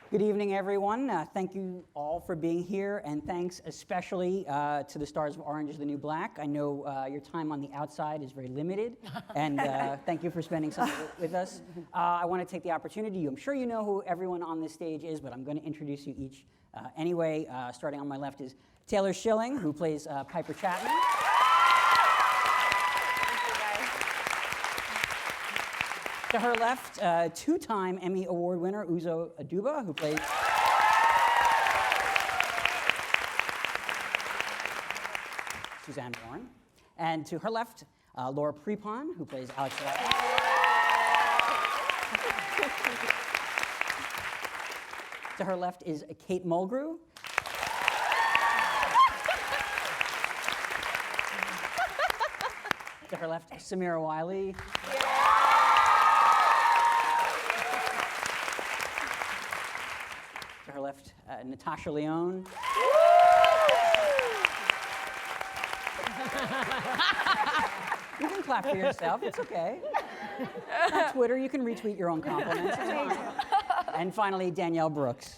Good evening, everyone. Thank you all for being here, and thanks especially to the stars of Orange is the New Black. I know your time on the outside is very limited, and thank you for spending some of it with us. I want to take the opportunity. I'm sure you know who everyone on this stage is, but I'm going to introduce you each anyway. Starting on my left is Taylor Schilling, who plays Piper Chapman. To her left, two-time Emmy Award winner Uzo Aduba, who plays Suzanne Warren. And to her left, Laura Prepon, who plays Alex Ladd. To her left is Kate Mulgrew. To her left, Samira Wiley. To her left, Natasha Lyonne. You can clap for yourself, it's okay. On Twitter, you can retweet your own compliments. It's fine. And finally, Danielle Brooks.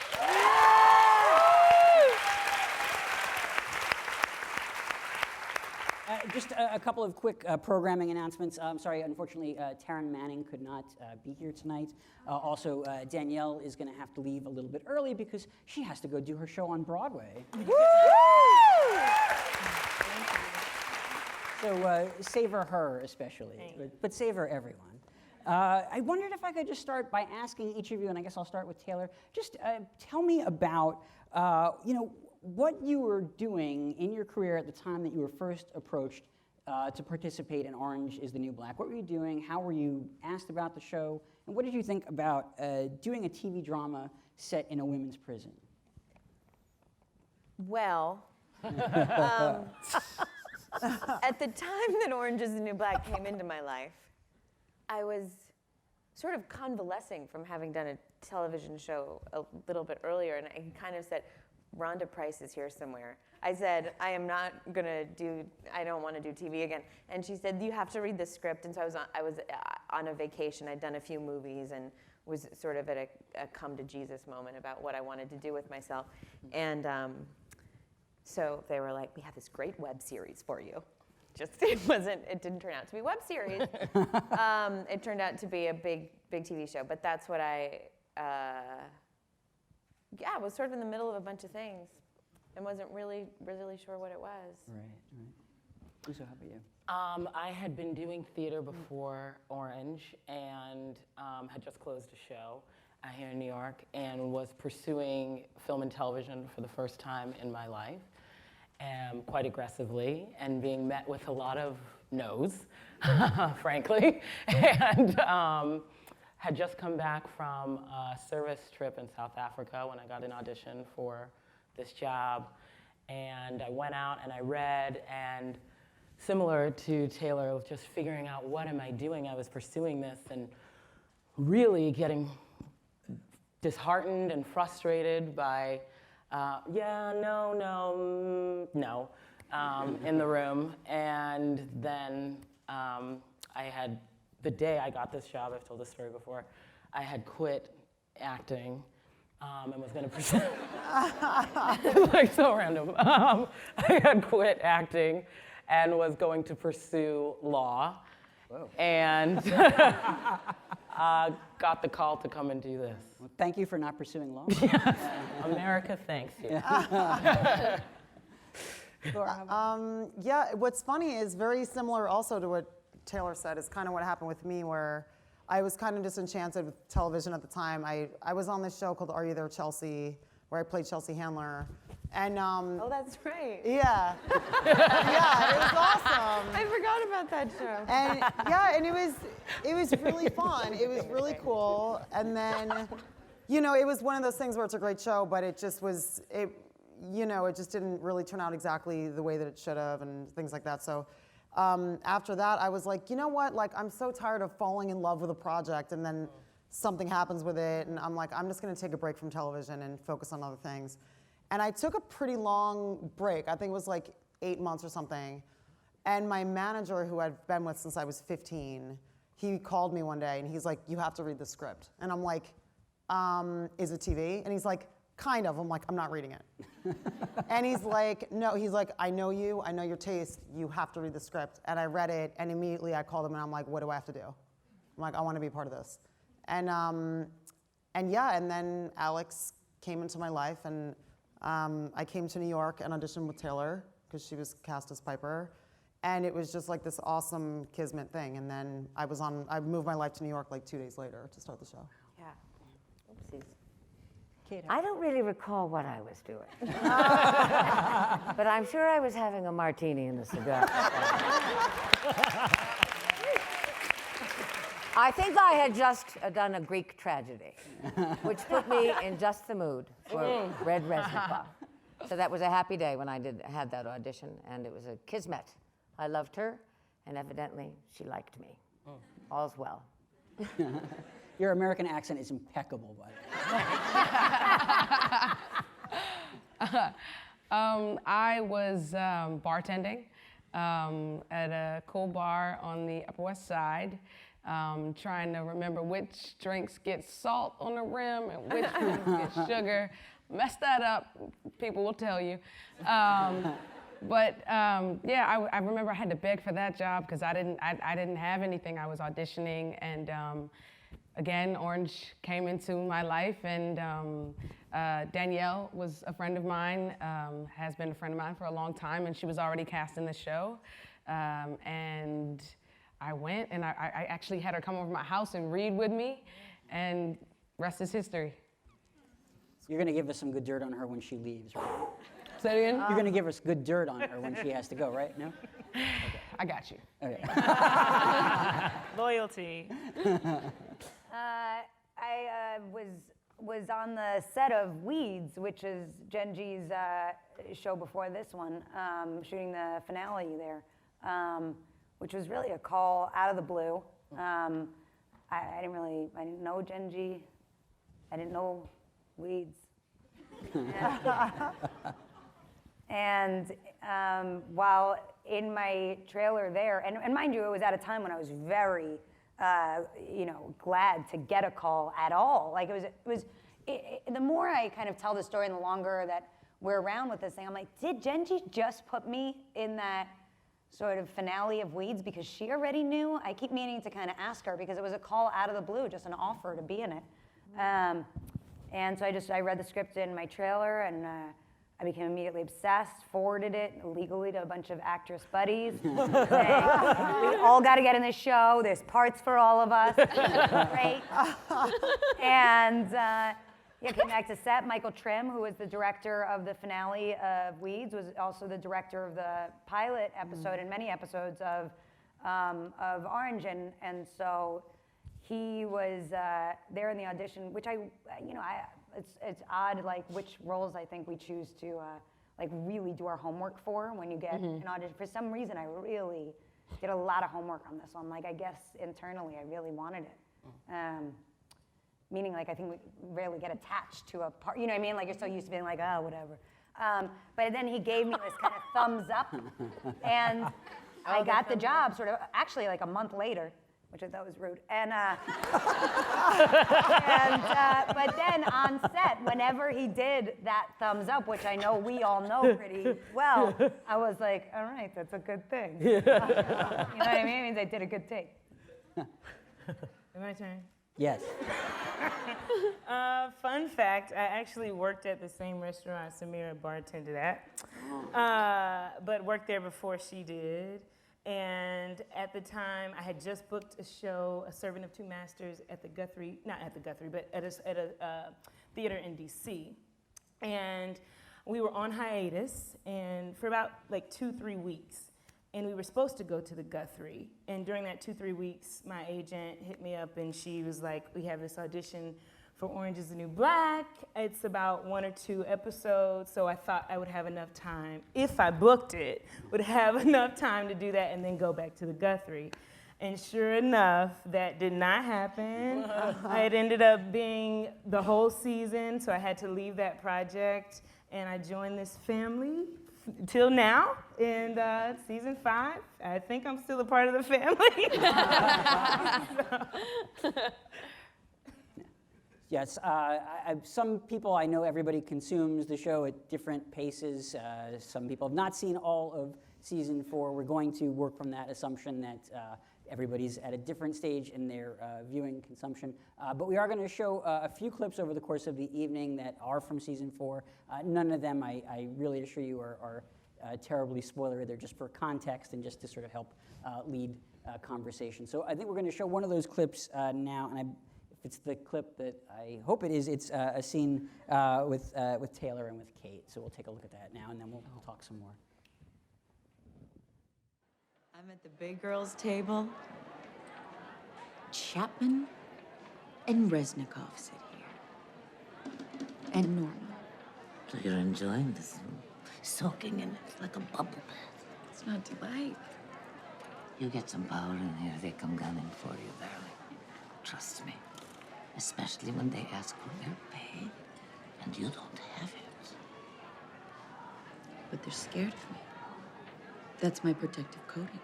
Just a couple of quick programming announcements. I'm sorry, unfortunately, Taryn Manning could not be here tonight. Also, Danielle is going to have to leave a little bit early because she has to go do her show on Broadway. So savor her especially, but savor everyone. I wondered if I could just start by asking each of you, and I guess I'll start with Taylor, just tell me about, what you were doing in your career at the time that you were first approached to participate in Orange is the New Black. What were you doing? How were you asked about the show? And what did you think about doing a TV drama set in a women's prison? Well, at the time that Orange is the New Black came into my life, I was sort of convalescing from having done a television show a little bit earlier, and I kind of said, Rhonda Price is here somewhere. I said, I don't want to do TV again. And she said, you have to read the script. And so I was on a vacation. I'd done a few movies and was sort of at a come to Jesus moment about what I wanted to do with myself. And so they were like, we have this great web series for you. It didn't turn out to be a web series. It turned out to be a big TV show. But that's what I was sort of in the middle of a bunch of things and wasn't really sure what it was. Right. Uzo, how about you? I had been doing theater before Orange and had just closed a show here in New York and was pursuing film and television for the first time in my life, quite aggressively, and being met with a lot of no's, frankly. And had just come back from a service trip in South Africa when I got an audition for this job. And I went out and I read, and similar to Taylor, just figuring out what am I doing. I was pursuing this and really getting disheartened and frustrated by, no, in the room. And then the day I got this job, I've told this story before, I had quit acting and was going to pursue, like so random. I had quit acting and was going to pursue law. Whoa. And got the call to come and do this. Well, thank you for not pursuing law. America thanks you. What's funny is very similar also to what Taylor said, is kind of what happened with me, where I was kind of disenchanted with television at the time. I was on this show called Are You There, Chelsea, where I played Chelsea Handler. And oh, that's right. Yeah. Yeah, it was awesome. I forgot about that show. And and it was really fun. It was really cool. And then, it was one of those things where it's a great show, but it just was, it just didn't really turn out exactly the way that it should have and things like that. So after that, I was like, you know what? Like, I'm so tired of falling in love with a project and then something happens with it. And I'm like, I'm just going to take a break from television and focus on other things. And I took a pretty long break. I think it was like 8 months or something. And my manager, who I'd been with since I was 15, he called me one day and he's like, you have to read the script. And I'm like, is it TV? And he's like, kind of. I'm like, I'm not reading it. And he's like, no, he's like, I know you, I know your taste, you have to read the script. And I read it, and immediately I called him and I'm like, what do I have to do? I'm like, I want to be part of this. And yeah, and then Alex came into my life, and I came to New York and auditioned with Taylor, because she was cast as Piper. And it was just like this awesome kismet thing. And then I moved my life to New York like 2 days later to start the show. Yeah. Oopsies. Kate, I don't really recall what I was doing. But I'm sure I was having a martini and a cigar. I think I had just done a Greek tragedy, which put me in just the mood for Red Reznikov. So that was a happy day when I had that audition, and it was a kismet. I loved her, and evidently she liked me. All's well. your American accent is impeccable, by the way. I was bartending at a cool bar on the Upper West Side, trying to remember which drinks get salt on the rim and which drinks get sugar. Mess that up, people will tell you. Yeah, I remember I had to beg for that job because I didn't have anything. I was auditioning, and again, Orange came into my life, and Danielle was a friend of mine, has been a friend of mine for a long time, and she was already cast in the show. And I went, and I actually had her come over to my house and read with me, and rest is history. You're going to give us some good dirt on her when she leaves, right? Say it again? You're going to give us good dirt on her when she has to go, right? No? Okay. I got you. Okay. Loyalty. I was on the set of Weeds, which is Genji's show before this one, shooting the finale there, which was really a call out of the blue. I didn't know Genji. I didn't know Weeds. And while in my trailer there, and mind you, it was at a time when I was very, glad to get a call at all. Like the more I kind of tell the story and the longer that we're around with this thing, I'm like, did Genji just put me in that sort of finale of Weeds because she already knew? I keep meaning to kind of ask her because it was a call out of the blue, just an offer to be in it. And so I read the script in my trailer, and I became immediately obsessed, forwarded it illegally to a bunch of actress buddies, saying, we all got to get in this show, there's parts for all of us, great. And came back to set. Michael Trim, who was the director of the finale of Weeds, was also the director of the pilot episode and many episodes of Orange, and so he was there in the audition, which it's odd, like which roles I think we choose to really do our homework for when you get an audition. For some reason, I really did a lot of homework on this one. Like I guess internally, I really wanted it. Meaning, like I think we rarely get attached to a part. You know what I mean? Like you're so used to being like, oh, whatever. But then he gave me this kind of thumbs up, and I got the job sort of actually like a month later, which I thought was rude. But then on set, whenever he did that thumbs up, which I know we all know pretty well, I was like, all right, that's a good thing. You know what I mean? It means I did a good take. My turn. Yes. Fun fact, I actually worked at the same restaurant Samira bartended at, but worked there before she did. And at the time, I had just booked a show, A Servant of Two Masters, at the Guthrie, not at the Guthrie, but at a theater in DC. And we were on hiatus and for about like 2-3 weeks. And we were supposed to go to the Guthrie. And during that 2-3 weeks, my agent hit me up and she was like, we have this audition for Orange is the New Black. It's about 1 or 2 episodes, so I thought I would have enough time, if I booked it, would have enough time to do that and then go back to the Guthrie. And sure enough, that did not happen. It ended up being the whole season, so I had to leave that project, and I joined this family till now, and season 5, I think I'm still a part of the family. Yes, some people I know, everybody consumes the show at different paces. Some people have not seen all of season 4. We're going to work from that assumption that everybody's at a different stage in their viewing consumption. But we are going to show a few clips over the course of the evening that are from season 4. None of them, I really assure you, are terribly spoilery. They're just for context and just to sort of help lead conversation. So I think we're going to show one of those clips now, and if it's the clip that I hope it is, it's a scene with Taylor and with Kate. So we'll take a look at that now, and then we'll talk some more. I'm at the big girls' table. Chapman and Reznikov sit here. And Norma. So you're enjoying this, soaking in it like a bubble bath. It's not Dubai. You get some power in here, they come gunning for you, darling. Trust me. Especially when they ask for their pay, and you don't have it. But they're scared of me. That's my protective coating.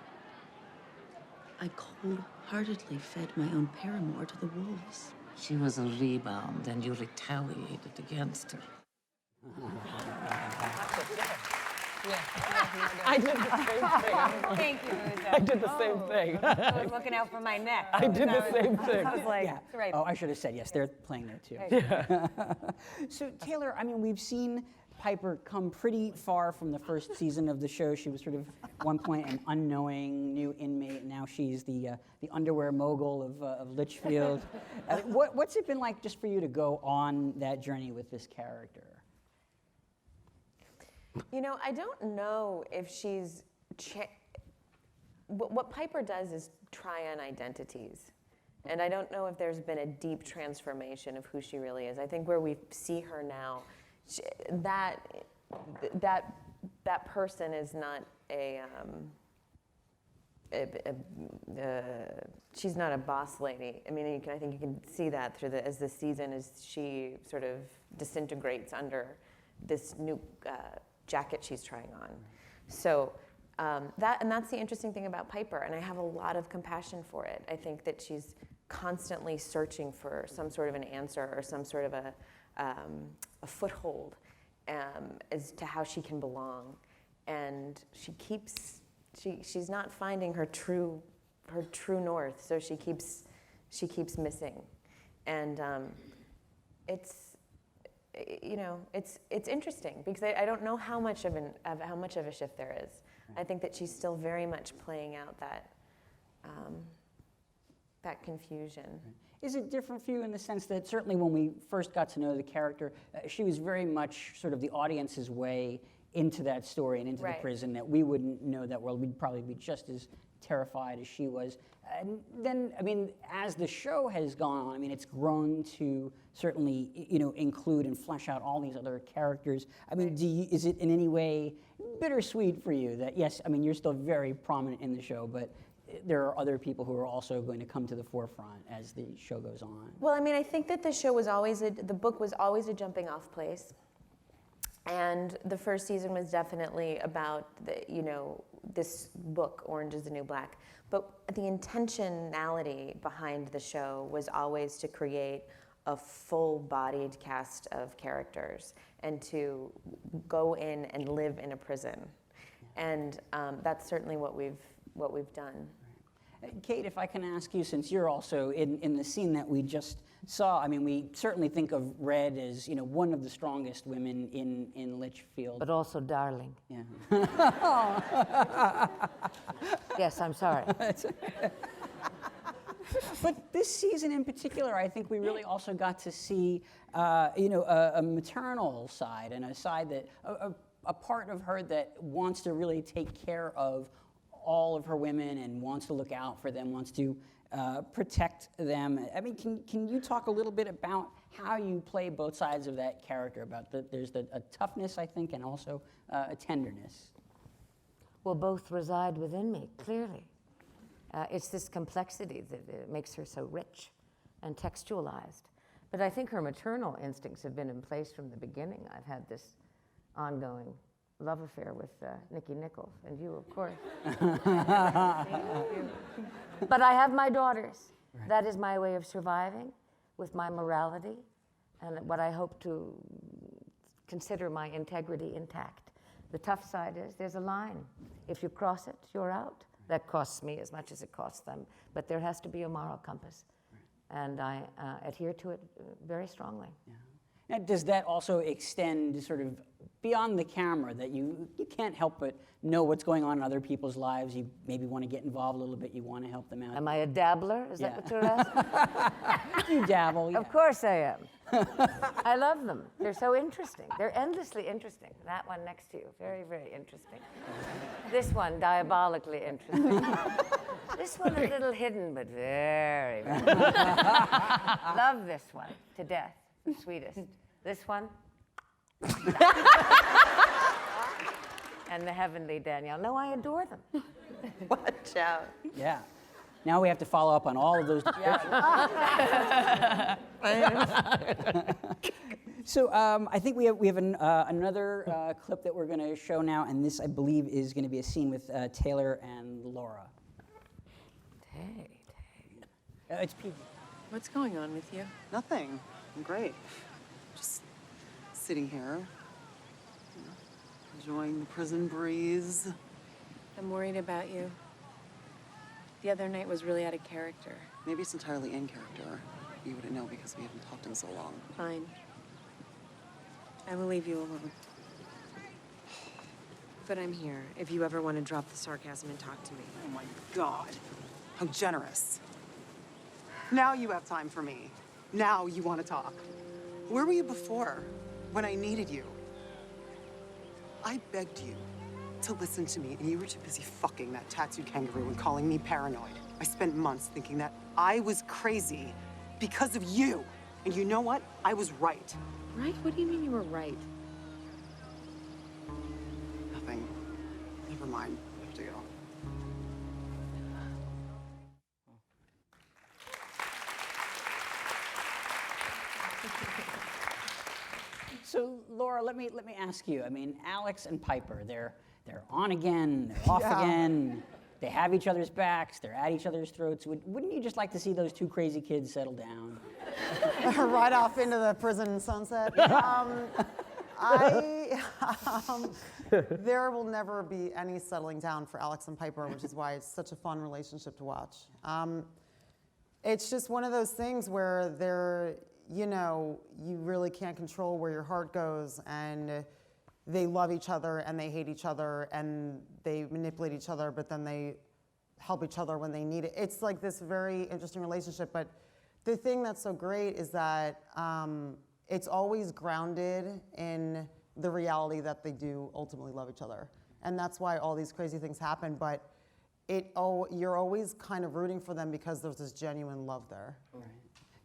I cold-heartedly fed my own paramour to the wolves. She was a rebound, and you retaliated against her. I did the same thing. Thank you, Musa. I did the same thing. I was looking out for my neck. I did the same thing. I was like, Yeah. right. Oh, I should have said yes. They're playing there too. So Taylor, I mean, we've seen Piper come pretty far from the first season of the show. She was sort of at one point an unknowing new inmate. Now she's the underwear mogul of Litchfield. What's it been like just for you to go on that journey with this character? You know, I don't know if she's. What Piper does is try on identities. And I don't know if there's been a deep transformation of who she really is. I think where we see her now, that person is not she's not a boss lady. I mean, I think you can see that through as the season as she sort of disintegrates under this new jacket she's trying on. So that's the interesting thing about Piper, and I have a lot of compassion for it. I think that she's constantly searching for some sort of an answer or some sort of a foothold as to how she can belong, and she's not finding her true north. So she keeps missing, and it's interesting because I don't know how much of a shift there is. I think that she's still very much playing out that confusion. Is it different for you in the sense that certainly when we first got to know the character, she was very much sort of the audience's way into that story and into the prison, that we wouldn't know that world. We'd probably be just as terrified as she was. And then, I mean, as the show has gone on, I mean, it's grown to certainly, include and flesh out all these other characters. I mean, is it in any way bittersweet for you that, yes, I mean, you're still very prominent in the show, but there are other people who are also going to come to the forefront as the show goes on? Well, I mean, I think that the book was always a jumping off place. And the first season was definitely about this book, Orange is the New Black. But the intentionality behind the show was always to create a full-bodied cast of characters and to go in and live in a prison. And that's certainly what we've done. Kate, if I can ask you, since you're also in the scene that we just saw, I mean, we certainly think of Red as, one of the strongest women in Litchfield. But also darling. Yeah. Yes, I'm sorry. But this season in particular, I think we really also got to see, a maternal side and a side that, a part of her that wants to really take care of all of her women and wants to look out for them, wants to protect them. I mean, can you talk a little bit about how you play both sides of that character? About there's a toughness, I think, and also a tenderness. Well, both reside within me, clearly. It's this complexity that makes her so rich and textualized. But I think her maternal instincts have been in place from the beginning. I've had this ongoing love affair with Nikki Nichols, and you, of course. But I have my daughters. Right. That is my way of surviving with my morality and what I hope to consider my integrity intact. The tough side is there's a line. If you cross it, you're out. That costs me as much as it costs them, but there has to be a moral compass. Right. And I adhere to it very strongly. Yeah. Now, does that also extend sort of beyond the camera, that you can't help but know what's going on in other people's lives? You maybe want to get involved a little bit, you want to help them out. Am I a dabbler? Is that what you're asking? You dabble, yeah. Of course I am. I love them. They're so interesting. They're endlessly interesting. That one next to you, very, very interesting. This one, diabolically interesting. This one a little hidden, but very, very love this one to death, the sweetest. This one. And the heavenly Danielle. No, I adore them. Watch out. Yeah. Now we have to follow up on all of those descriptions. So I think we have another clip that we're going to show now, and this, I believe, is going to be a scene with Taylor and Laura. It's Petti. What's going on with you? Nothing. I'm great. Just sitting here, enjoying the prison breeze. I'm worried about you. The other night was really out of character. Maybe it's entirely in character. You wouldn't know because we haven't talked in so long. Fine. I will leave you alone. But I'm here if you ever want to drop the sarcasm and talk to me. Oh my God. How generous. Now you have time for me. Now you want to talk. Where were you before, when I needed you? I begged you to listen to me, and you were too busy fucking that tattooed kangaroo and calling me paranoid. I spent months thinking that I was crazy because of you. And you know what? I was right. Right? What do you mean you were right? Nothing. Never mind. I have to go. So Laura, let me ask you. I mean, Alex and Piper, they're on again, they're off again. They have each other's backs, they're at each other's throats. Wouldn't you just like to see those two crazy kids settle down? Right off into the prison sunset. There will never be any settling down for Alex and Piper, which is why it's such a fun relationship to watch. It's just one of those things where they're, you really can't control where your heart goes, and they love each other and they hate each other and they manipulate each other, but then they help each other when they need it. It's like this very interesting relationship, but the thing that's so great is that it's always grounded in the reality that they do ultimately love each other. And that's why all these crazy things happen, but you're always kind of rooting for them because there's this genuine love there. Right.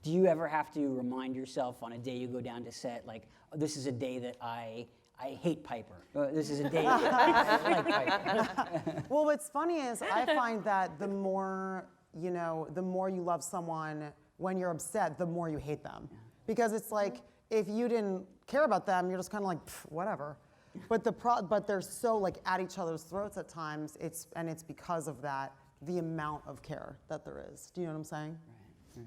Do you ever have to remind yourself on a day you go down to set, like, oh, this is a day that I hate Piper. This is a day that I like Piper. Well, what's funny is I find that the more you love someone, when you're upset, the more you hate them. Yeah. Because it's like, if you didn't care about them, you're just kind of like, whatever. But they're so like at each other's throats at times, it's because of that, the amount of care that there is. Do you know what I'm saying? Right.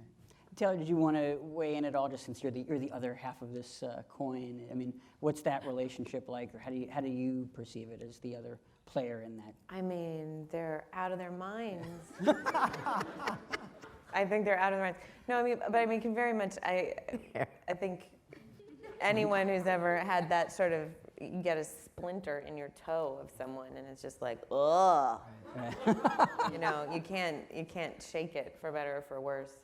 Taylor, did you want to weigh in at all, just since you're the other half of this coin? I mean, what's that relationship like, or how do you perceive it as the other player in that? I mean, they're out of their minds. I think they're out of their minds. No, can very much. I think anyone who's ever had that sort of, you get a splinter in your toe of someone, and it's just like, ugh. Right. You can't shake it for better or for worse.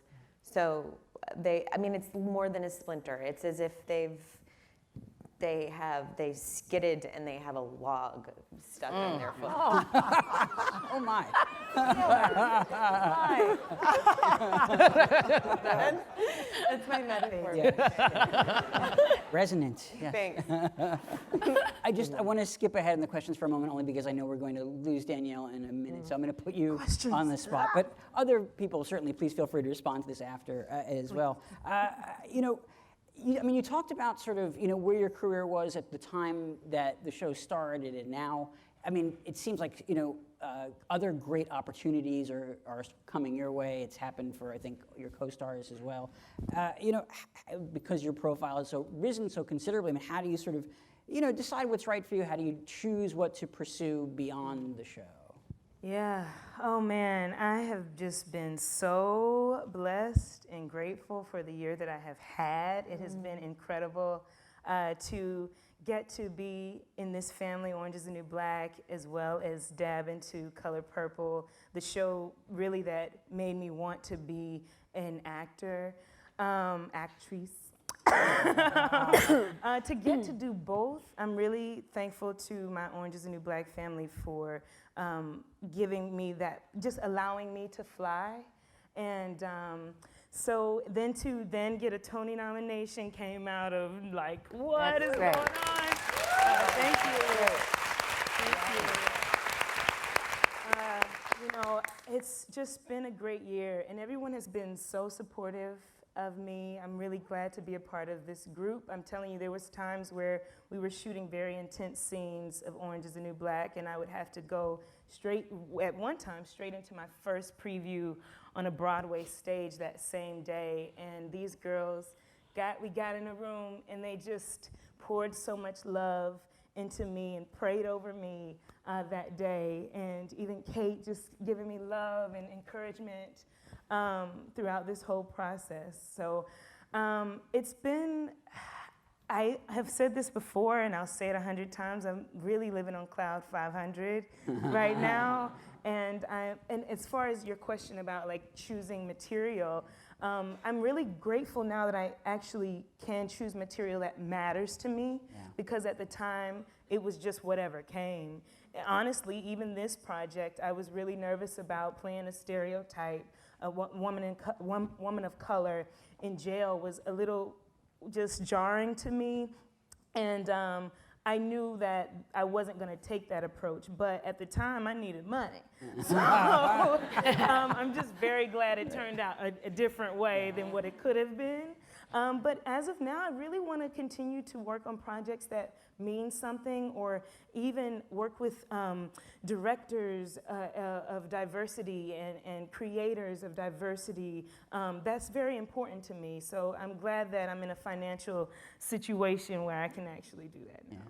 So it's more than a splinter. It's as if they skidded and they have a log stuck in their foot. Oh my. That's my metaphor. Yeah. Resonant. Yes. Thanks. I want to skip ahead in the questions for a moment, only because I know we're going to lose Danielle in a minute, so I'm going to put you on the spot. But other people, certainly, please feel free to respond to this after as well. you talked about sort of, where your career was at the time that the show started, and now, it seems like, other great opportunities are coming your way. It's happened for, I think, your co-stars as well. Because your profile has risen so considerably, how do you sort of, decide what's right for you? How do you choose what to pursue beyond the show? Yeah. Oh man, I have just been so blessed and grateful for the year that I have had. It has been incredible to get to be in this family, Orange is the New Black, as well as dab into Color Purple, the show really that made me want to be an actor, actress. To get to do both, I'm really thankful to my Orange is the New Black family for giving me that, just allowing me to fly. And so then to get a Tony nomination came out of like, what is going on? Thank you. It's just been a great year, and everyone has been so supportive of me. I'm really glad to be a part of this group. I'm telling you, there was times where we were shooting very intense scenes of Orange is the New Black, and I would have to go straight into my first preview on a Broadway stage that same day. And these girls we got in a room, and they just poured so much love into me and prayed over me that day. And even Kate just giving me love and encouragement throughout this whole process. So it's been, I have said this before, and I'll say it 100 times, I'm really living on cloud 500 right now. And as far as your question about like choosing material, I'm really grateful now that I actually can choose material that matters to me, because at the time it was just whatever came. Honestly, even this project, I was really nervous about playing a stereotype. A woman of color in jail was a little just jarring to me, and I knew that I wasn't going to take that approach, but at the time I needed money. So I'm just very glad it turned out a different way than what it could have been. But as of now, I really want to continue to work on projects that mean something, or even work with directors of diversity and creators of diversity. That's very important to me. So I'm glad that I'm in a financial situation where I can actually do that now.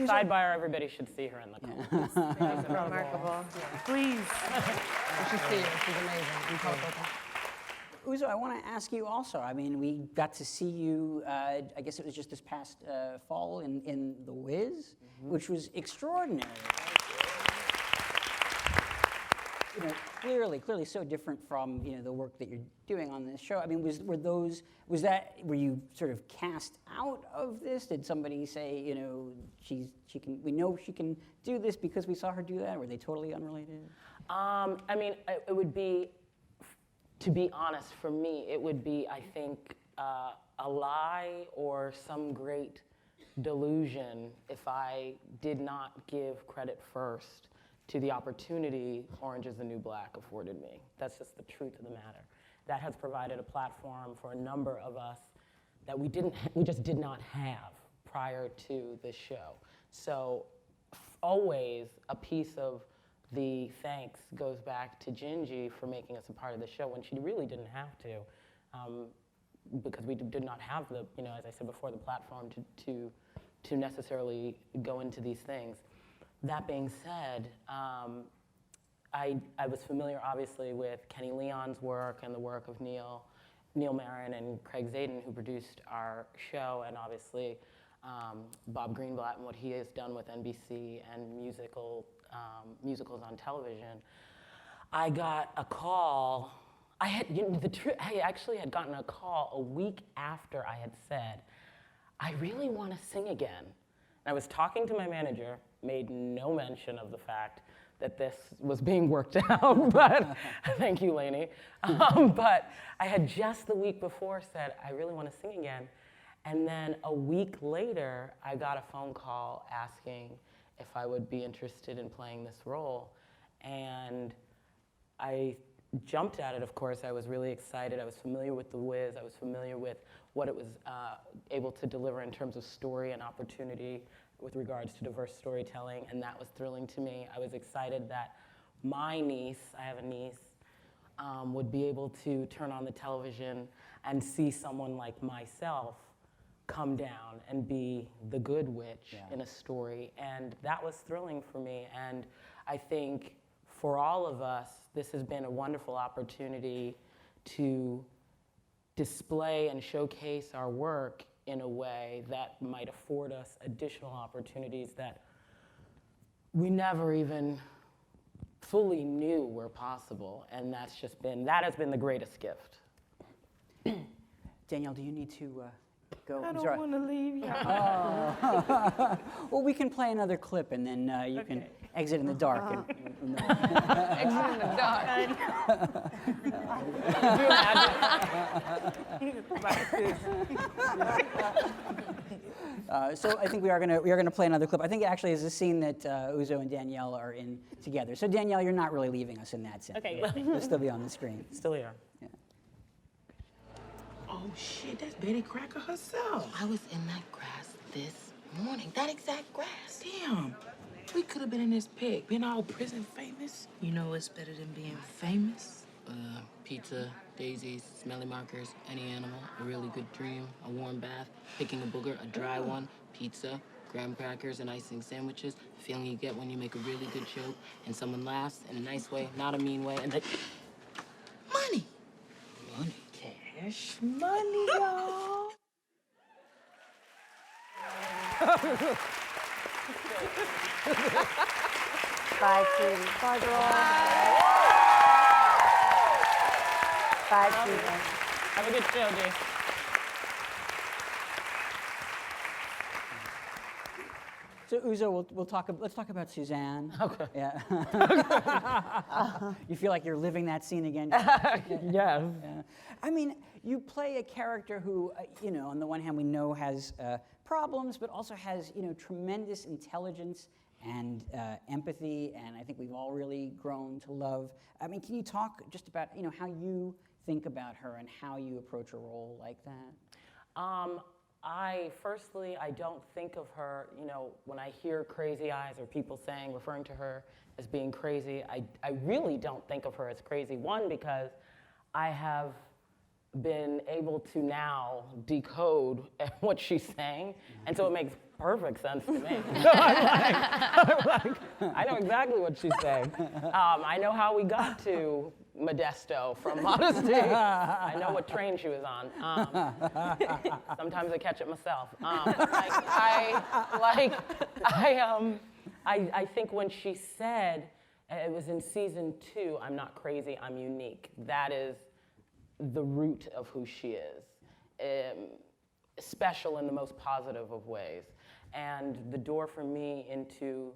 Sidebar, everybody should see her in the club. She's remarkable. Please. You should see her. She's amazing. Uzo, I want to ask you also. We got to see you, I guess it was just this past fall in The Wiz, which was extraordinary. Clearly so different from the work that you're doing on this show. Were you sort of cast out of this? Did somebody say, we know she can do this because we saw her do that? Were they totally unrelated? It would be, to be honest, for me, it would be, I think, a lie or some great delusion if I did not give credit first to the opportunity Orange is the New Black afforded me. That's just the truth of the matter. That has provided a platform for a number of us that we just did not have prior to this show. So always a piece of the thanks goes back to Gingy for making us a part of the show when she really didn't have to, because we did not have the, as I said before, the platform to necessarily go into these things. That being said, I was familiar, obviously, with Kenny Leon's work and the work of Neil Marin and Craig Zaden, who produced our show, and obviously Bob Greenblatt and what he has done with NBC and musicals on television. I got a call. I actually had gotten a call a week after I had said, I really want to sing again. And I was talking to my manager, made no mention of the fact that this was being worked out, but thank you, Lainey. But I had just the week before said, I really want to sing again. And then a week later, I got a phone call asking if I would be interested in playing this role. And I jumped at it, of course. I was really excited. I was familiar with The Wiz. I was familiar with what it was able to deliver in terms of story and opportunity with regards to diverse storytelling, and that was thrilling to me. I was excited that my niece, I have a niece, would be able to turn on the television and see someone like myself come down and be the good witch in a story, and that was thrilling for me. And I think for all of us, this has been a wonderful opportunity to display and showcase our work in a way that might afford us additional opportunities that we never even fully knew were possible, and that has been the greatest gift. Danielle, do you need to go? I don't want to leave yet. Well, we can play another clip, and then you can exit in the dark. Exit in the dark. So I think we are gonna play another clip. I think it actually is a scene that Uzo and Danielle are in together. So Danielle, you're not really leaving us in that sense. Okay. You'll still be on the screen. Still here. Yeah. Oh shit, that's Betty Cracker herself. I was in that grass this morning. That exact grass. Damn. We could have been in this pig, been all prison famous. You know what's better than being famous? Pizza, daisies, smelly markers, any animal, a really good dream, a warm bath, picking a booger, a dry one, pizza, graham crackers and icing sandwiches, the feeling you get when you make a really good joke and someone laughs in a nice way, not a mean way, and they... Money. Money. Cash money, y'all. Bye, sweetie. Bye, girl. Bye, sweetie. Have a good show, Jay. So Uzo, let's talk about Suzanne. Okay. Yeah. You feel like you're living that scene again? Yes. Yeah. I mean, you play a character who, on the one hand, we know has problems, but also has, tremendous intelligence and empathy, and I think we've all really grown to love. I mean, can you talk just about, how you think about her and how you approach a role like that? I don't think of her, when I hear crazy eyes or people referring to her as being crazy, I really don't think of her as crazy. One, because I have been able to now decode what she's saying, and so it makes perfect sense to me. I know exactly what she's saying. I know how we got to Modesto from Modesty. I know what train she was on. Sometimes I catch it myself. I think when she said, it was in season 2, I'm not crazy, I'm unique. That is the root of who she is. Special in the most positive of ways. And the door for me into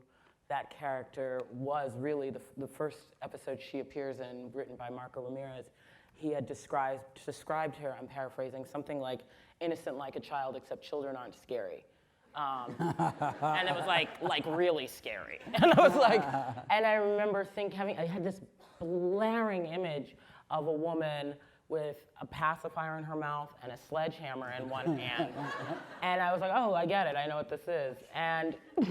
that character was really the first episode she appears in, written by Marco Ramirez. He had described her, I'm paraphrasing, something like innocent like a child, except children aren't scary. And it was like really scary. And I was like, and I remember I had this blaring image of a woman with a pacifier in her mouth and a sledgehammer in one hand. And I was like, oh, I get it, I know what this is.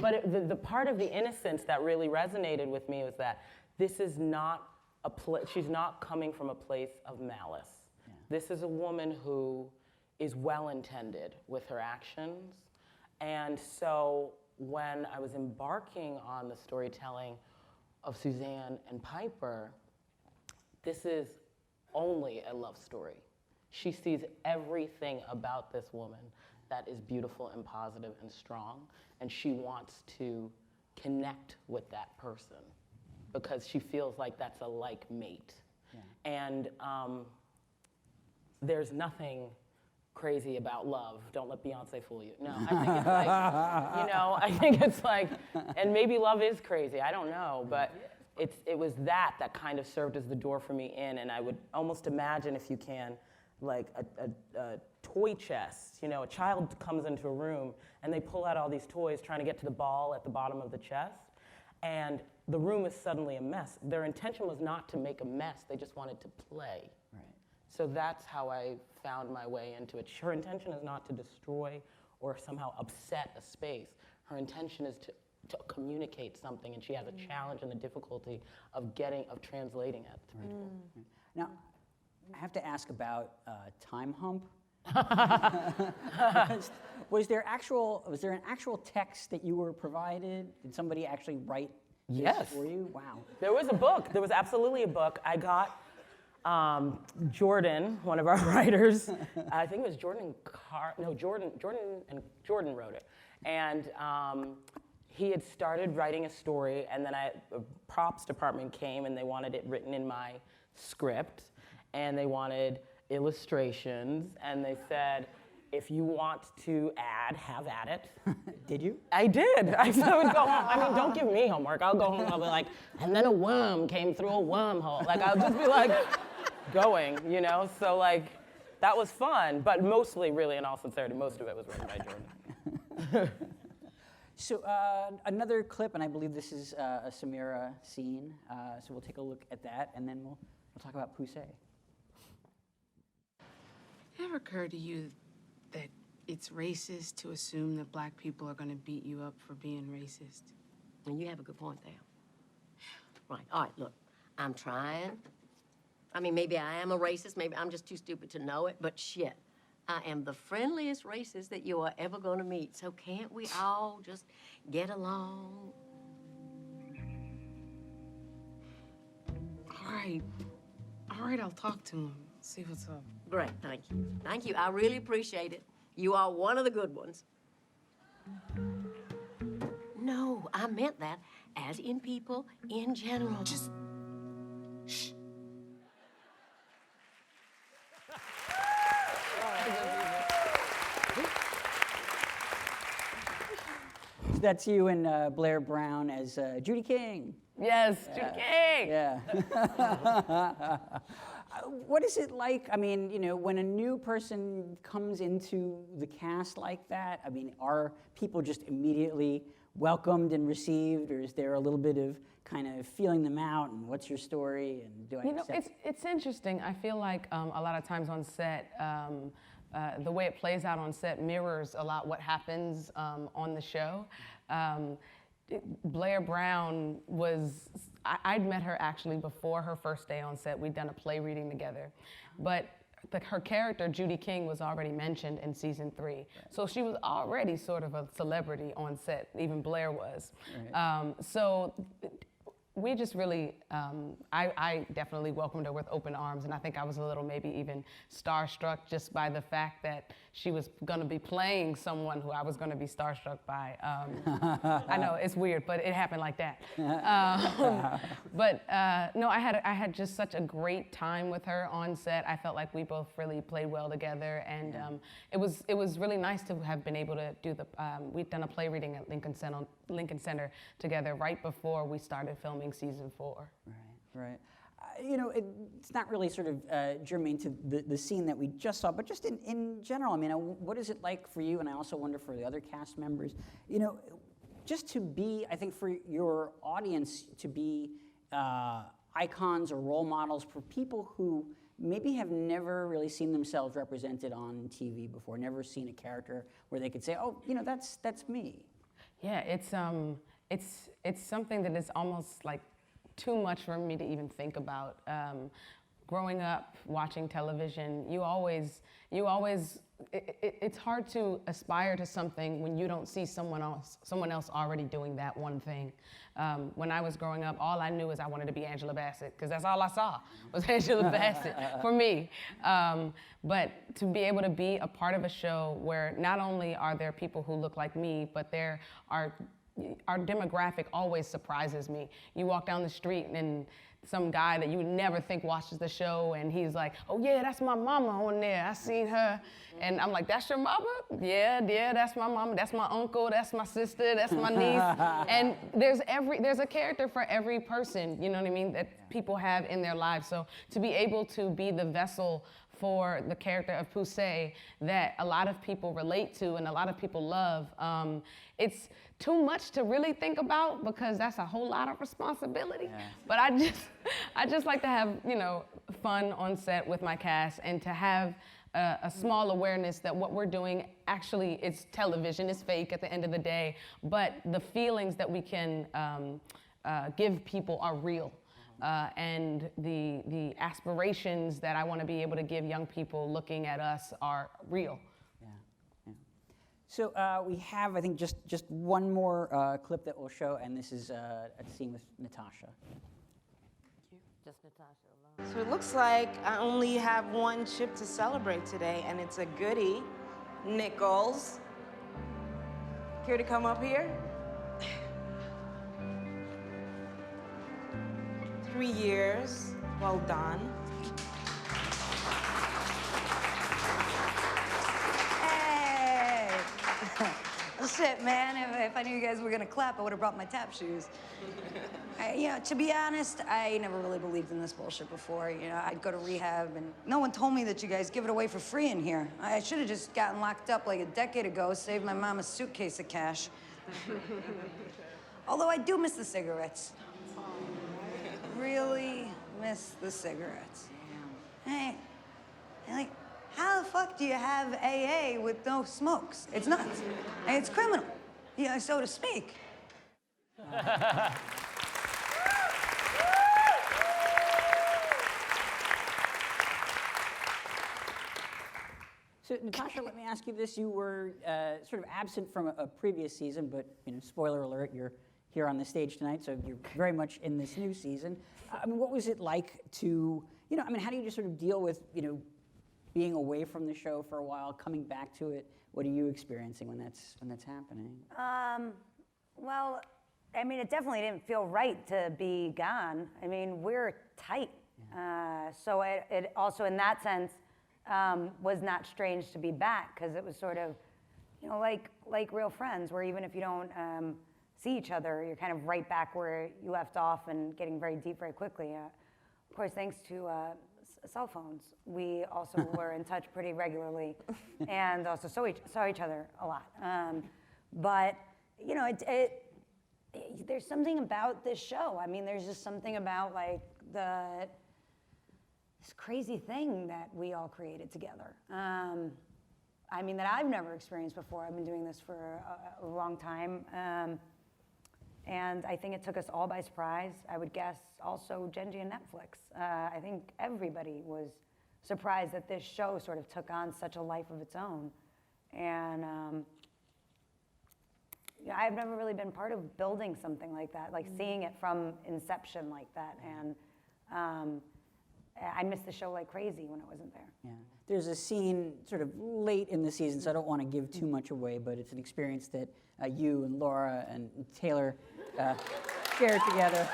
But the part of the innocence that really resonated with me was that this is not she's not coming from a place of malice. Yeah. This is a woman who is well-intended with her actions. And so when I was embarking on the storytelling of Suzanne and Piper, this is only a love story. She sees everything about this woman that is beautiful and positive and strong, and she wants to connect with that person because she feels like that's a like mate. Yeah. And there's nothing crazy about love. Don't let Beyonce fool you. No, I think it's like, I think it's like, and maybe love is crazy, I don't know, but it was that kind of served as the door for me in, and I would almost imagine, if you can, like a toy chest. A child comes into a room and they pull out all these toys trying to get to the ball at the bottom of the chest, And the room is suddenly a mess. Their intention was not to make a mess, they just wanted to play. Right. So that's how I found my way into it. Her intention is not to destroy or somehow upset a space. Her intention is to communicate something, and she has a challenge and the difficulty of translating it to people. Now, I have to ask about time hump. Was there an actual text that you were provided? Did somebody actually write this for you? Wow. There was a book. There was absolutely a book. I got Jordan, one of our writers. I think it was Jordan wrote it, and he had started writing a story, and then the props department came and they wanted it written in my script, and they wanted illustrations, and they said, if you want to have at it. Did you? I did. I would go home. I mean, don't give me homework. I'll go home and I'll be like, and then a worm came through a wormhole. Like, I'll just be like going, you know? So, like, that was fun, but mostly, really, in all sincerity, most of it was written by Jordan. So another clip, and I believe this is a Samira scene, so we'll take a look at that, and then we'll talk about Poussey. Ever occurred to you that it's racist to assume that black people are going to beat you up for being racist? And you have a good point there. Right, all right, look, I'm trying. I mean, maybe I am a racist, maybe I'm just too stupid to know it, but shit, I am the friendliest racist that you are ever going to meet, so can't we all just get along? All right, I'll talk to him, see what's up. Great, thank you. Thank you, I really appreciate it. You are one of the good ones. No, I meant that as in people in general. Just shh. So that's you and Blair Brown as Judy King. Yes, Judy King! Yeah. What is it like, I mean, you know, when a new person comes into the cast like that? I mean, are people just immediately welcomed and received, or is there a little bit of kind of feeling them out and what's your story and do I accept? It's interesting. I feel like a lot of times on set, the way it plays out on set mirrors a lot what happens on the show. Blair Brown was, I'd met her actually before her first day on set. We'd done a play reading together. But her character, Judy King, was already mentioned in season 3. Right. So she was already sort of a celebrity on set, even Blair was. Right. So we just really, I definitely welcomed her with open arms, and I think I was a little maybe even starstruck just by the fact that she was going to be playing someone who I was going to be starstruck by. I know, it's weird, but it happened like that. No, I had just such a great time with her on set. I felt like we both really played well together, and it was really nice to have been able to do we'd done a play reading at Lincoln Center together right before we started filming season 4. Right. You know, it's not really sort of germane to the scene that we just saw, but just in general, I mean, what is it like for you, and I also wonder for the other cast members, you know, just to be, I think for your audience, to be icons or role models for people who maybe have never really seen themselves represented on TV before, never seen a character where they could say, oh, you know, that's me. Yeah, it's something that is almost like too much for me to even think about. Growing up, watching television, it's hard to aspire to something when you don't see someone else already doing that one thing. When I was growing up, all I knew is I wanted to be Angela Bassett, because that's all I saw was Angela Bassett for me. But to be able to be a part of a show where not only are there people who look like me, but there are our demographic always surprises me. You walk down the street and some guy that you would never think watches the show, and he's like, oh yeah, that's my mama on there, I seen her. And I'm like, that's your mama? Yeah, that's my mama, that's my uncle, that's my sister, that's my niece. And there's a character for every person, you know what I mean, that people have in their lives. So to be able to be the vessel for the character of Poussey that a lot of people relate to and a lot of people love. It's too much to really think about because that's a whole lot of responsibility. Yeah. But I just like to have, fun on set with my cast and to have a small awareness that what we're doing actually is television, it's fake at the end of the day, but the feelings that we can give people are real. And the aspirations that I want to be able to give young people looking at us are real. Yeah, yeah. So we have, I think, just one more clip that we'll show, and this is a scene with Natasha. Just Natasha alone. So it looks like I only have one chip to celebrate today, and it's a goodie. Nichols. Care to come up here? 3 years. Well done. Hey! Well, shit, man. If I knew you guys were gonna clap, I would have brought my tap shoes. To be honest, I never really believed in this bullshit before. I'd go to rehab, and no one told me that you guys give it away for free in here. I should have just gotten locked up like a decade ago, saved my mom a suitcase of cash. Although I do miss the cigarettes. Really miss the cigarettes. Hey, how the fuck do you have AA with no smokes? It's nuts. It's criminal, so to speak. So Natasha, let me ask you this. You were sort of absent from a previous season, but spoiler alert, you're here on the stage tonight, so you're very much in this new season. What was it like to, how do you just sort of deal with, being away from the show for a while, coming back to it? What are you experiencing when that's happening? Well, it definitely didn't feel right to be gone. We're tight. Yeah. So it also, in that sense, was not strange to be back, because it was sort of, like real friends, where even if you don't see each other, you're kind of right back where you left off and getting very deep very quickly. Of course, thanks to cell phones, we also were in touch pretty regularly and also saw each other a lot. But, there's something about this show. There's just something about this crazy thing that we all created together. That I've never experienced before. I've been doing this for a long time. And I think it took us all by surprise. I would guess also Genji and Netflix. I think everybody was surprised that this show sort of took on such a life of its own. And I've never really been part of building something like that, seeing it from inception like that. And I missed the show like crazy when I wasn't there. Yeah. There's a scene sort of late in the season, so I don't want to give too much away, but it's an experience that you and Laura and Taylor shared together.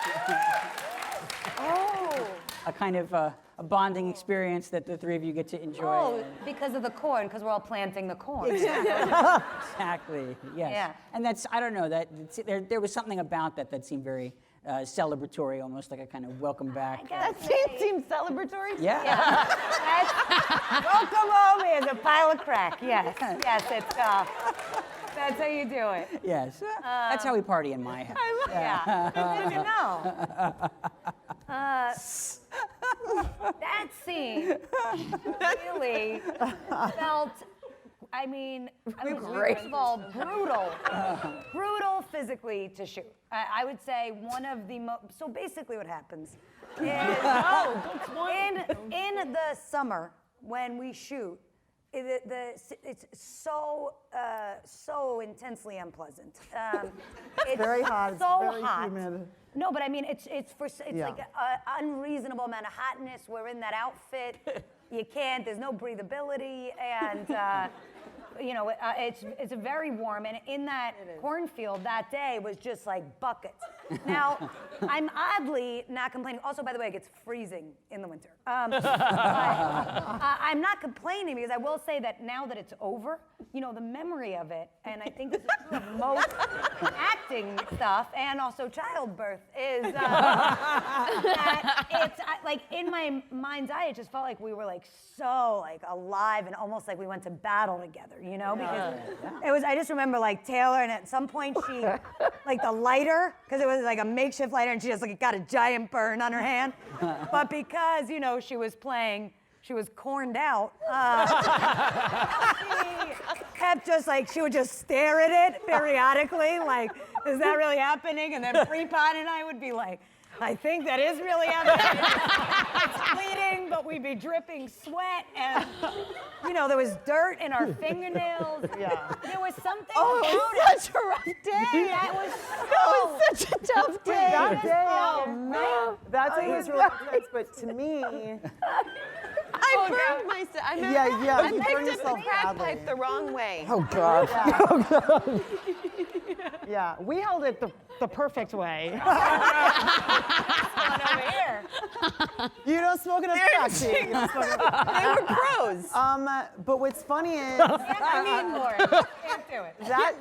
Oh! A kind of a bonding experience that the three of you get to enjoy. Oh, because of the corn, because we're all planting the corn. Exactly, yes. Yeah. And that's, I don't know, there was something about that seemed very celebratory, almost like a kind of welcome back. That seems celebratory? Yeah. Welcome home is a pile of crack, yes. Yes, it's, that's how you do it. Yes, that's how we party in my house. Yeah, good to know. That scene really felt, first of all, brutal physically to shoot. I would say one of the so basically what happens is, in the summer when we shoot, it's so intensely unpleasant. It's very hot. So it's very hot. humid. No, but it's like an unreasonable amount of hotness. We're in that outfit. You can't. There's no breathability, and it's very warm. And in that cornfield that day was just like buckets. Now, I'm oddly not complaining. Also, by the way, it gets freezing in the winter. But I'm not complaining because I will say that now that it's over, the memory of it, and I think this is true of most acting stuff and also childbirth, is that it's like in my mind's eye, it just felt like we were like so like alive and almost like we went to battle together, because it was. I just remember like Taylor, and at some point she like the lighter, because it was like a makeshift lighter, and she just like got a giant burn on her hand, but because she was playing. She was corned out. She kept just like, she would just stare at it periodically, like, is that really happening? And then Prepon and I would be like, I think that is really happening. It's bleeding, but we'd be dripping sweat, and there was dirt in our fingernails. Yeah. There was something Oh, about it was such a rough day. That was Such a tough day. That day, that day was really intense, but to me, I burned myself. I Yeah, I you burned picked up yourself the crack badly. pipe the wrong way. Oh God. Yeah, we held it the perfect way. over here. You don't smoke enough crack, T. You don't smoke enough. They were pros. But what's funny is I need more. Can't do it.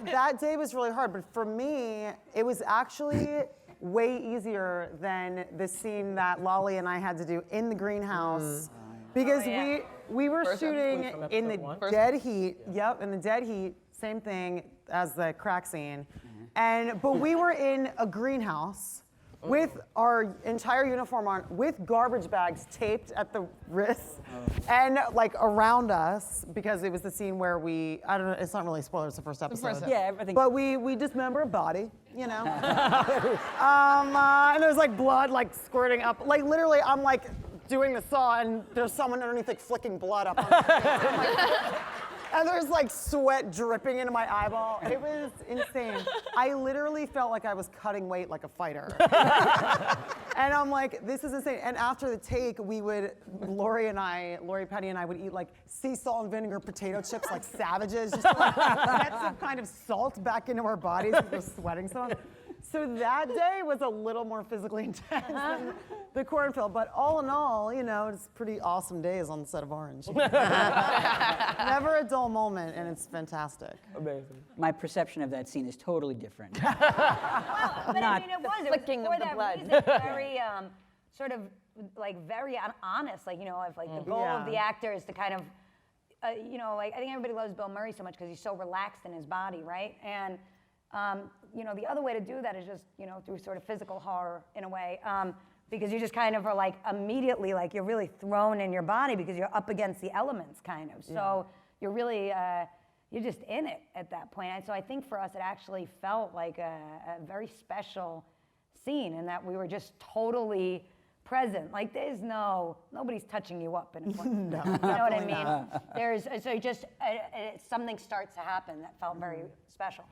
that day was really hard. But for me, it was actually way easier than the scene that Lolly and I had to do in the greenhouse. Because we were shooting in the dead heat. Yep, in the dead heat. Same thing as the crack scene. But we were in a greenhouse with our entire uniform on, with garbage bags taped at the wrists and like around us, because it was the scene where I don't know, it's not really spoilers, the first episode. Yeah, I think. But we dismember a body, and there's like blood like squirting up. Like literally, I'm like doing the saw, and there's someone underneath like flicking blood up on my face. And there's like sweat dripping into my eyeball. It was insane. I literally felt like I was cutting weight like a fighter. And I'm like, this is insane. And after the take, Lori Petti and I would eat like sea salt and vinegar potato chips like savages, just to like get some kind of salt back into our bodies because we're sweating so much. So that day was a little more physically intense than the cornfield, but all in all, it's pretty awesome days on the set of Orange. Never a dull moment, and it's fantastic. Amazing. My perception of that scene is totally different. But I mean, it was flicking for of the that blood. reason, very sort of like very honest. Like if like the goal of the actor is to kind of, like I think everybody loves Bill Murray so much because he's so relaxed in his body, right? And the other way to do that is just through sort of physical horror in a way. Because you just kind of are like immediately like you're really thrown in your body because you're up against the elements kind of. So you're really, you're just in it at that point. And so I think for us it actually felt like a very special scene in that we were just totally present. Like nobody's touching you up in a point. No, you know what I mean? Something starts to happen that felt very special.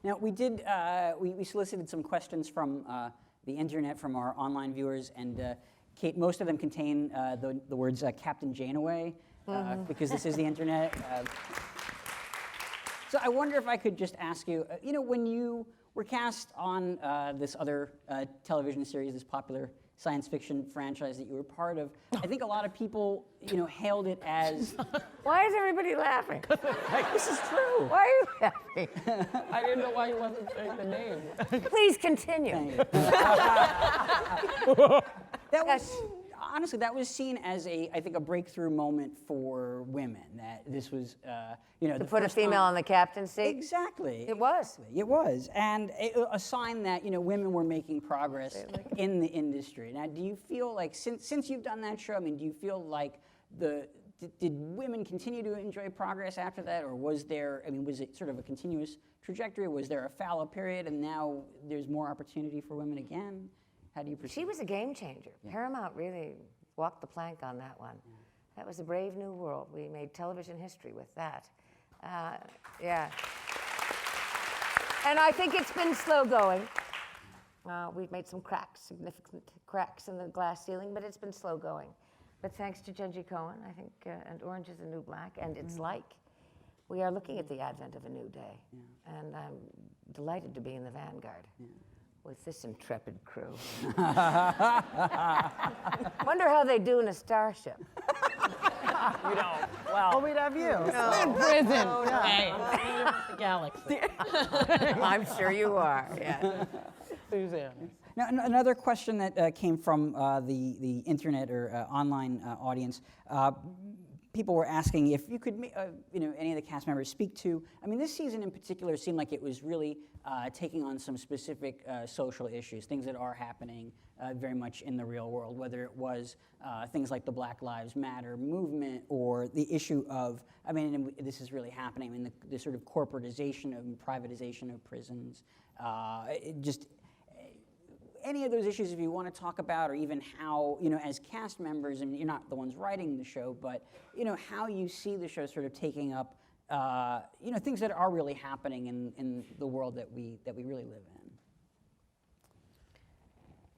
Now, we did, we solicited some questions from the internet, from our online viewers, and Kate, most of them contain the words Captain Janeway, because this is the internet. So I wonder if I could just ask you, when you were cast on this other television series, this popular science fiction franchise that you were part of, I think a lot of people, hailed it as... Why is everybody laughing? This is true. Why are you laughing? I didn't know why you wasn't saying the name. Please continue. That was, honestly, that was seen as I think, a breakthrough moment for women. That this was, To put a female on the captain's seat? Exactly. It was. It was, and a sign that women were making progress in the industry. Now, do you feel like since you've done that show, do you feel like did women continue to enjoy progress after that, or was there? Was it sort of a continuous trajectory? Was there a fallow period, and now there's more opportunity for women again? How do you perceive? She was a game changer. Yeah. Paramount really walked the plank on that one. Yeah. That was a brave new world. We made television history with that. Yeah. And I think it's been slow going. We've made some significant cracks in the glass ceiling, but it's been slow going. But thanks to Jenji Cohen, I think, and Orange is the New Black, and It's Like, we are looking at the advent of a new day. Yeah. And I'm delighted to be in the vanguard. Yeah. with this intrepid crew. Wonder how they do in a starship. You know, well. Well, we'd have you. In prison. Hey. The galaxy. I'm sure you are. Yeah. Suzanne. Now, another question that came from the internet or online audience. People were asking if you could, any of the cast members speak to. I mean, this season in particular seemed like it was really taking on some specific social issues, things that are happening very much in the real world, whether it was things like the Black Lives Matter movement or the issue of, this is really happening, the sort of corporatization and privatization of prisons, any of those issues if you want to talk about, or even how, as cast members, you're not the ones writing the show, but, how you see the show sort of taking up, things that are really happening in the world that we really live in.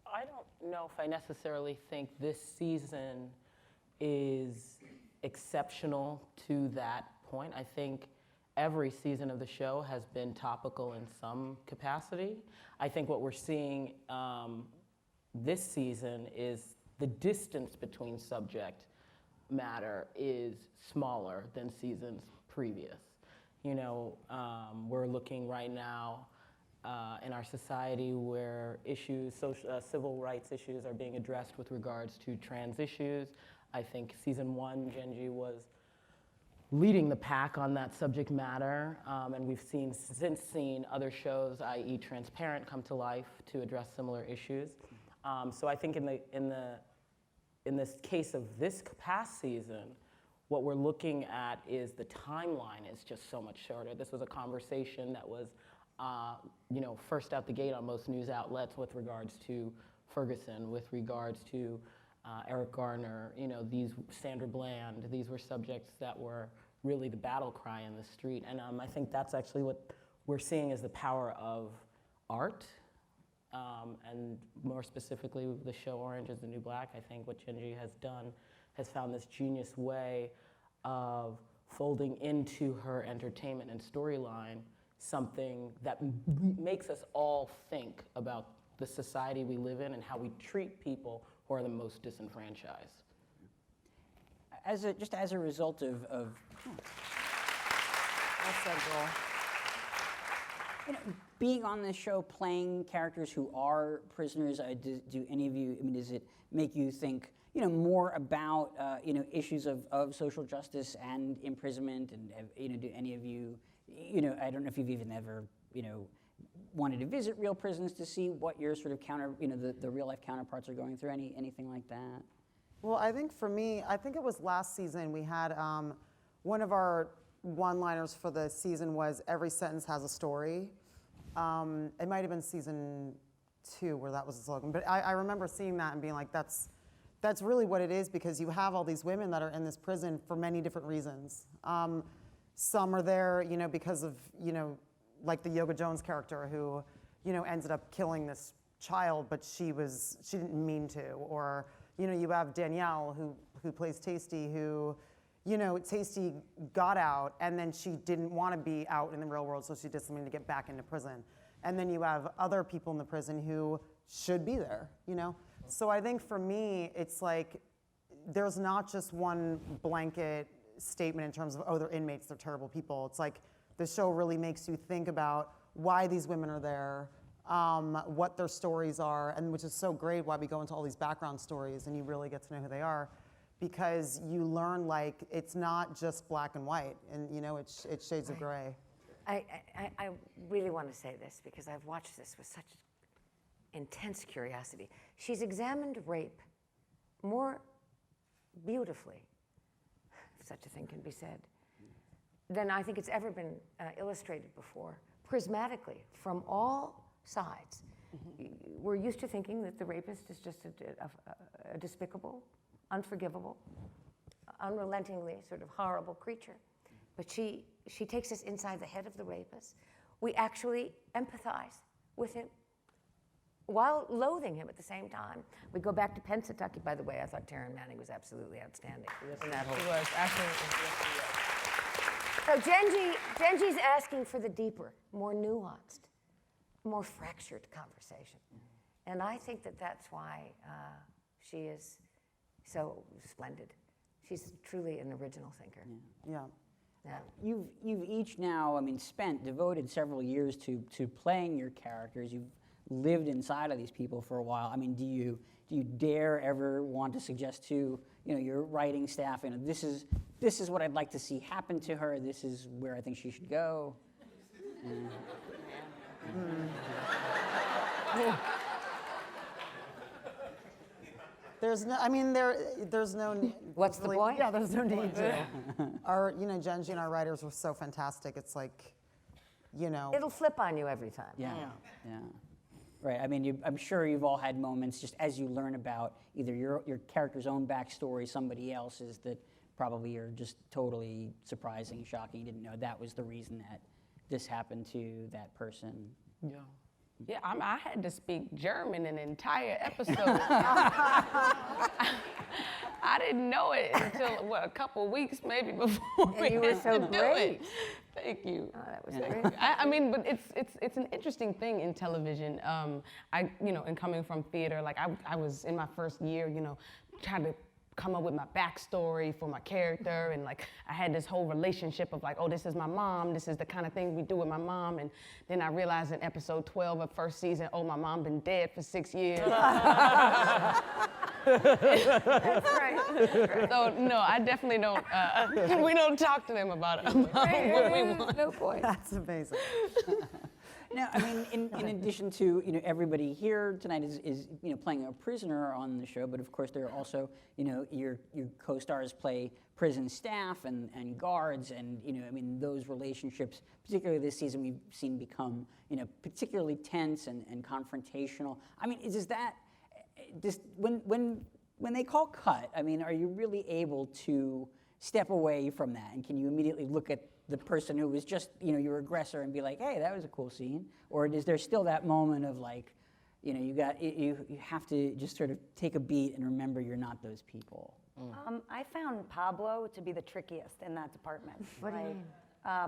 I don't know if I necessarily think this season is exceptional to that point. I think every season of the show has been topical in some capacity. I think what we're seeing this season is the distance between subject matter is smaller than seasons previous. We're looking right now in our society where civil rights issues are being addressed with regards to trans issues. I think season 1, Genji was leading the pack on that subject matter, and we've since seen other shows, i.e. Transparent, come to life to address similar issues. So I think in this case of this past season, what we're looking at is the timeline is just so much shorter. This was a conversation that was, first out the gate on most news outlets with regards to Ferguson, with regards to Eric Garner, Sandra Bland. These were subjects that were really the battle cry in the street. And I think that's actually what we're seeing as the power of art. And more specifically, the show Orange is the New Black. I think what Genji has done has found this genius way of folding into her entertainment and storyline something that makes us all think about the society we live in and how we treat people who are the most disenfranchised. Just as a result of being on this show, playing characters who are prisoners, do any of you, does it make you think, more about, issues of social justice and imprisonment? And, do any of you, I don't know if you've even ever, wanted to visit real prisons to see what your sort of the real life counterparts are going through, anything like that? Well, I think for me, it was last season, we had one of our one-liners for the season was every sentence has a story. It might have been season 2 where that was the slogan, but I remember seeing that and being like, that's really what it is, because you have all these women that are in this prison for many different reasons. Some are there, because of, like the Yoga Jones character who, ended up killing this child, but she didn't mean to. Or, you have Danielle who plays Tasty, who, Tasty got out and then she didn't want to be out in the real world, so she did something to get back into prison. And then you have other people in the prison who should be there, So I think for me, it's like, there's not just one blanket statement in terms of, oh, they're inmates, they're terrible people. It's like, the show really makes you think about why these women are there, what their stories are, and which is so great why we go into all these background stories and you really get to know who they are, because you learn like it's not just black and white, and it's shades of gray. I really want to say this because I've watched this with such intense curiosity. She's examined rape more beautifully, if such a thing can be said, than I think it's ever been illustrated before, prismatically, from all sides. Mm-hmm. We're used to thinking that the rapist is just a despicable, unforgivable, unrelentingly sort of horrible creature. But she takes us inside the head of the rapist. We actually empathize with him while loathing him at the same time. We go back to Pennsatucky, by the way. I thought Taryn Manning was absolutely outstanding. She was, absolutely. So Genji's asking for the deeper, more nuanced more fractured conversation. And I think that that's why she is so splendid. She's truly an original thinker. Yeah. Yeah. You've each now, I mean, devoted several years to playing your characters. You've lived inside of these people for a while. I mean, do you dare ever want to suggest to your writing staff, this is what I'd like to see happen to her. This is where I think she should go. There's no, there's no need. What's the point? Yeah, there's no need to. Our, Genji and our writers were so fantastic. It's like, It'll flip on you every time. Yeah. Right. I mean, I'm sure you've all had moments just as you learn about either your character's own backstory, somebody else's, that probably are just totally surprising, shocking. You didn't know that was the reason that this happened to that person. Yeah. Yeah, I had to speak German an entire episode. I didn't know it until, a couple weeks maybe before And you were so do great. it. Thank you. Oh, that was great. I mean, but it's an interesting thing in television. And coming from theater, like I was in my first year, trying to come up with my backstory for my character, and like I had this whole relationship of like, oh, this is my mom, this is the kind of thing we do with my mom, and then I realized in episode 12 of first season, oh, my mom been dead for 6 years. That's right. So no, I definitely don't. We don't talk to them about what we want. No point. That's amazing. Now, I mean, in addition to everybody here tonight is playing a prisoner on the show, but of course there are also your co-stars play prison staff and guards, and I mean those relationships, particularly this season, we've seen become particularly tense and confrontational. I mean, is that just when they call cut? I mean, are you really able to step away from that, and can you immediately look at the person who was just, your aggressor and be like, hey, that was a cool scene? Or is there still that moment of like, you have to just sort of take a beat and remember you're not those people? I found Pablo to be the trickiest in that department. What do you mean?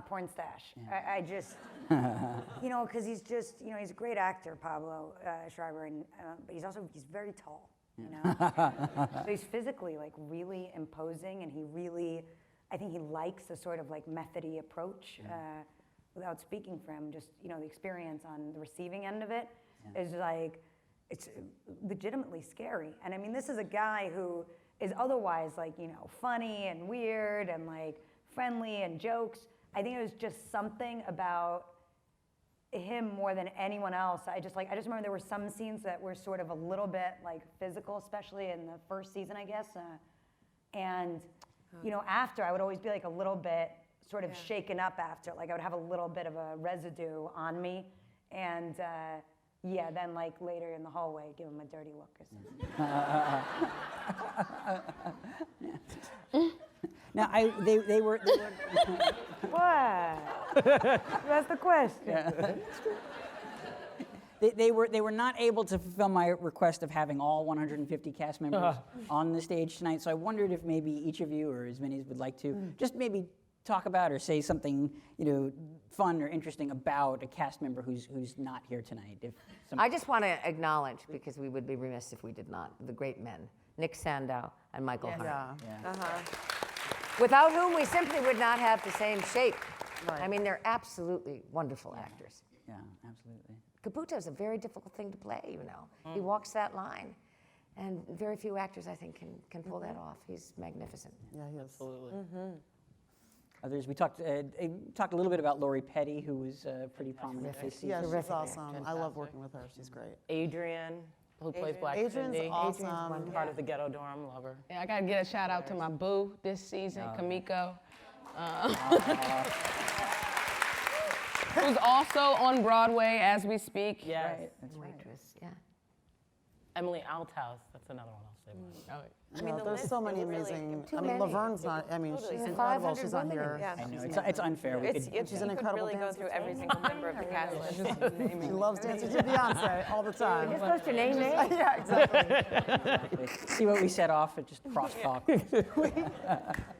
Porn stash. Yeah. I just, because he's just, he's a great actor, Pablo Schreiber, and but he's very tall. So he's physically like really imposing, and I think he likes a sort of like methody approach. Without speaking for him, just the experience on the receiving end of it is like, it's legitimately scary. And I mean, this is a guy who is otherwise like funny and weird and like friendly and jokes. I think it was just something about him more than anyone else. I just remember there were some scenes that were sort of a little bit like physical, especially in the first season, I guess. And after I would always be like a little bit sort of shaken up after, like I would have a little bit of a residue on me, and then like later in the hallway, give him a dirty look or something. Now, they were What? That's the question. Yeah. They were not able to fulfill my request of having all 150 cast members on the stage tonight, so I wondered if maybe each of you, or as many as would like to, just maybe talk about or say something fun or interesting about a cast member who's not here tonight. I just want to acknowledge, because we would be remiss if we did not, the great men, Nick Sandow and Michael Hart. Yeah. Without whom we simply would not have the same shape. Right. I mean, they're absolutely wonderful actors. Yeah, absolutely. Caputo is a very difficult thing to play, He walks that line. And very few actors, I think, can pull that off. He's magnificent. Yeah, he is. Absolutely. Others, we talked a little bit about Lori Petti, who was pretty prominent this season. Yeah, she's awesome. I love working with her. She's great. Adrian, who plays Black Adrian's Cindy. awesome. Part of the Ghetto Dorm, love her. Yeah, I gotta get a shout out to my boo this season, Kamiko. Who's also on Broadway as we speak. Yes. Right, that's right. Waitress, yeah. Emily Althouse, that's another one I'll say about. I mean, there's so many amazing. Too I mean, many. Laverne's not. I mean, Totally. she's There's incredible. 500 She's on women in here. I know, it's unfair. She's an incredible really go dancer. through every single member of the cast. She loves dancing to Beyonce all the time. You're supposed to name names. Yeah, exactly. See what we set off at just crosstalk.